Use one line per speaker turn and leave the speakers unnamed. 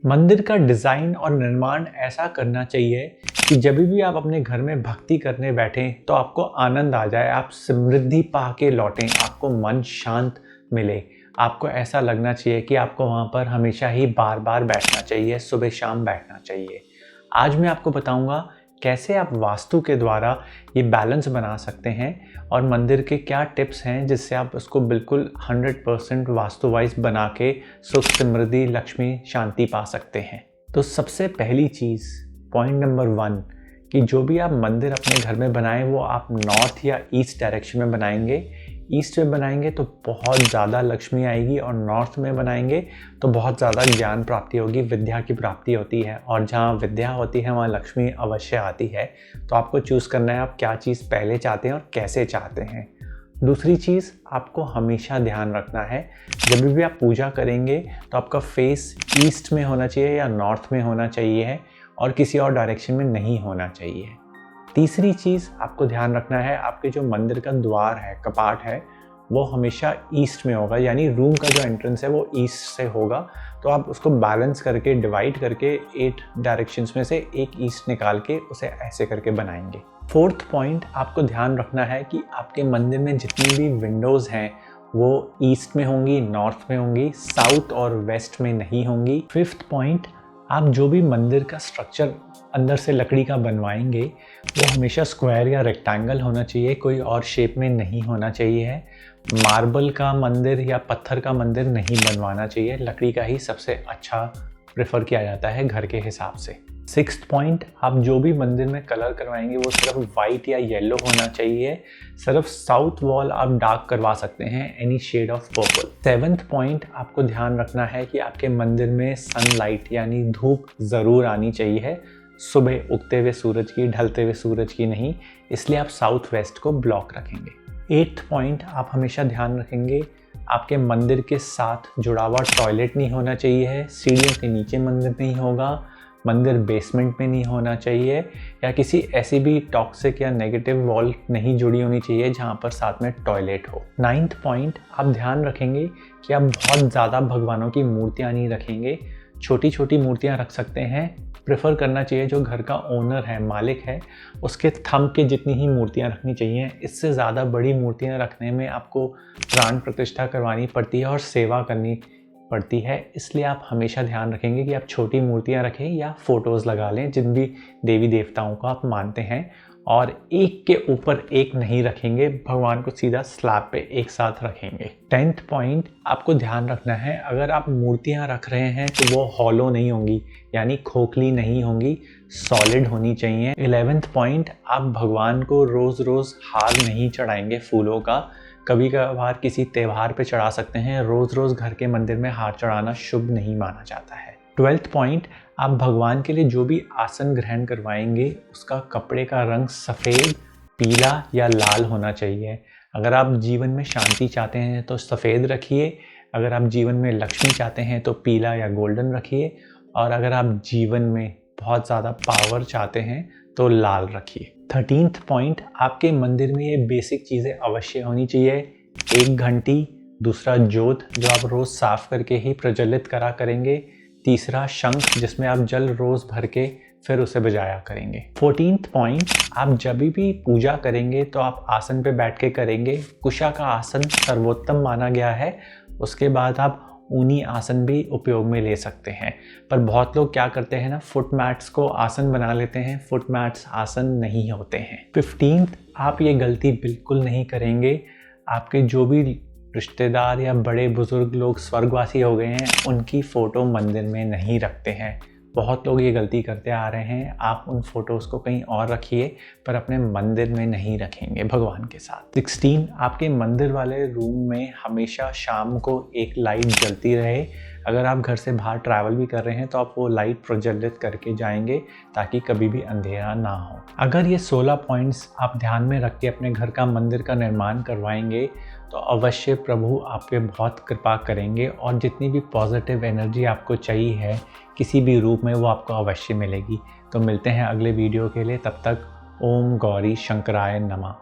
मंदिर का डिज़ाइन और निर्माण ऐसा करना चाहिए कि जब भी आप अपने घर में भक्ति करने बैठें तो आपको आनंद आ जाए, आप समृद्धि पा के लौटें, आपको मन शांत मिले। आपको ऐसा लगना चाहिए कि आपको वहाँ पर हमेशा ही बार बार बैठना चाहिए, सुबह शाम बैठना चाहिए। आज मैं आपको बताऊँगा कैसे आप वास्तु के द्वारा ये बैलेंस बना सकते हैं और मंदिर के क्या टिप्स हैं जिससे आप उसको बिल्कुल 100% वास्तु वाइज बना के सुख, समृद्धि, लक्ष्मी, शांति पा सकते हैं। तो सबसे पहली चीज़, पॉइंट नंबर 1, कि जो भी आप मंदिर अपने घर में बनाएं वो आप नॉर्थ या ईस्ट डायरेक्शन में बनाएंगे। ईस्ट में बनाएंगे तो बहुत ज़्यादा लक्ष्मी आएगी और नॉर्थ में बनाएंगे तो बहुत ज़्यादा ज्ञान प्राप्ति होगी, विद्या की प्राप्ति होती है, और जहाँ विद्या होती है वहाँ लक्ष्मी अवश्य आती है। तो आपको चूज़ करना है आप क्या चीज़ पहले चाहते हैं और कैसे चाहते हैं। दूसरी चीज़, आपको हमेशा ध्यान रखना है जब भी आप पूजा करेंगे तो आपका फेस ईस्ट में होना चाहिए या नॉर्थ में होना चाहिए और किसी और डायरेक्शन में नहीं होना चाहिए। तीसरी चीज़ आपको ध्यान रखना है, आपके जो मंदिर का द्वार है, कपाट है, वो हमेशा ईस्ट में होगा, यानी रूम का जो एंट्रेंस है वो ईस्ट से होगा। तो आप उसको बैलेंस करके, डिवाइड करके 8 डायरेक्शंस में से एक ईस्ट निकाल के उसे ऐसे करके बनाएंगे। फोर्थ पॉइंट, आपको ध्यान रखना है कि आपके मंदिर में जितनी भी विंडोज़ हैं वो ईस्ट में होंगी, नॉर्थ में होंगी, साउथ और वेस्ट में नहीं होंगी। फिफ्थ पॉइंट, आप जो भी मंदिर का स्ट्रक्चर अंदर से लकड़ी का बनवाएंगे वो हमेशा स्क्वायर या रेक्टेंगल होना चाहिए, कोई और शेप में नहीं होना चाहिए। मार्बल का मंदिर या पत्थर का मंदिर नहीं बनवाना चाहिए, लकड़ी का ही सबसे अच्छा प्रेफर किया जाता है घर के हिसाब से। सिक्स्थ पॉइंट, आप जो भी मंदिर में कलर करवाएंगे वो सिर्फ वाइट या येलो होना चाहिए। सिर्फ साउथ वॉल आप डार्क करवा सकते हैं, any shade of purple. Seventh point, आपको ध्यान रखना है कि आपके मंदिर में सनलाइट यानी धूप ज़रूर आनी चाहिए, सुबह उगते हुए सूरज की, ढलते हुए सूरज की नहीं, इसलिए आप साउथ वेस्ट को ब्लॉक रखेंगे। एट्थ पॉइंट, आप हमेशा ध्यान रखेंगे आपके मंदिर के साथ जुड़ा हुआ टॉयलेट नहीं होना चाहिए, सीढ़ियों के नीचे मंदिर नहीं होगा, मंदिर बेसमेंट में नहीं होना चाहिए, या किसी ऐसी भी टॉक्सिक या नेगेटिव वॉल नहीं जुड़ी होनी चाहिए जहाँ पर साथ में टॉयलेट हो। नाइन्थ पॉइंट, आप ध्यान रखेंगे कि आप बहुत ज़्यादा भगवानों की मूर्तियाँ नहीं रखेंगे, छोटी छोटी मूर्तियाँ रख सकते हैं। प्रेफर करना चाहिए जो घर का ओनर है, मालिक है, उसके थंब के जितनी ही मूर्तियाँ रखनी चाहिए। इससे ज़्यादा बड़ी मूर्तियाँ रखने में आपको प्राण प्रतिष्ठा करवानी पड़ती है और सेवा करनी पड़ती है, इसलिए आप हमेशा ध्यान रखेंगे कि आप छोटी मूर्तियाँ रखें या फ़ोटोज़ लगा लें जिन भी देवी देवताओं को आप मानते हैं, और एक के ऊपर एक नहीं रखेंगे, भगवान को सीधा स्लैब पे एक साथ रखेंगे। 10th पॉइंट, आपको ध्यान रखना है अगर आप मूर्तियाँ रख रहे हैं तो वो हॉलो नहीं होंगी, यानी खोखली नहीं होंगी, सॉलिड होनी चाहिए। 11th पॉइंट, आप भगवान को रोज़ रोज़ हार नहीं चढ़ाएंगे फूलों का, कभी कभार किसी त्यौहार पे चढ़ा सकते हैं, रोज़ रोज़ घर के मंदिर में हार चढ़ाना शुभ नहीं माना जाता है। 12th पॉइंट, आप भगवान के लिए जो भी आसन ग्रहण करवाएंगे उसका कपड़े का रंग सफ़ेद, पीला या लाल होना चाहिए। अगर आप जीवन में शांति चाहते हैं तो सफ़ेद रखिए, अगर आप जीवन में लक्ष्मी चाहते हैं तो पीला या गोल्डन रखिए, और अगर आप जीवन में बहुत ज़्यादा पावर चाहते हैं तो लाल रखिए। 13th पॉइंट, आपके मंदिर में ये बेसिक चीज़ें अवश्य होनी चाहिए। एक घंटी, दूसरा जोत जो आप रोज़ साफ़ करके ही प्रज्वलित करा करेंगे, तीसरा शंख जिसमें आप जल रोज़ भर के फिर उसे बजाया करेंगे। 14th पॉइंट, आप जब भी पूजा करेंगे तो आप आसन पे बैठ के करेंगे। कुशा का आसन सर्वोत्तम माना गया है, उसके बाद आप ऊनी आसन भी उपयोग में ले सकते हैं, पर बहुत लोग क्या करते हैं ना, फुट मैट्स को आसन बना लेते हैं, फुट मैट्स आसन नहीं होते हैं। 15th, आप ये गलती बिल्कुल नहीं करेंगे। आपके जो भी रिश्तेदार या बड़े बुजुर्ग लोग स्वर्गवासी हो गए हैं उनकी फ़ोटो मंदिर में नहीं रखते हैं, बहुत लोग ये गलती करते आ रहे हैं। आप उन फ़ोटोज़ को कहीं और रखिए पर अपने मंदिर में नहीं रखेंगे भगवान के साथ। 16, आपके मंदिर वाले रूम में हमेशा शाम को एक लाइट जलती रहे। अगर आप घर से बाहर ट्रैवल भी कर रहे हैं तो आप वो लाइट प्रज्वलित करके जाएंगे ताकि कभी भी अंधेरा ना हो। अगर ये 16 पॉइंट्स आप ध्यान में रख के अपने घर का मंदिर का निर्माण करवाएंगे तो अवश्य प्रभु आप पे बहुत कृपा करेंगे और जितनी भी पॉजिटिव एनर्जी आपको चाहिए है किसी भी रूप में वो आपको अवश्य मिलेगी। तो मिलते हैं अगले वीडियो के लिए, तब तक ओम गौरी शंकराय नमः।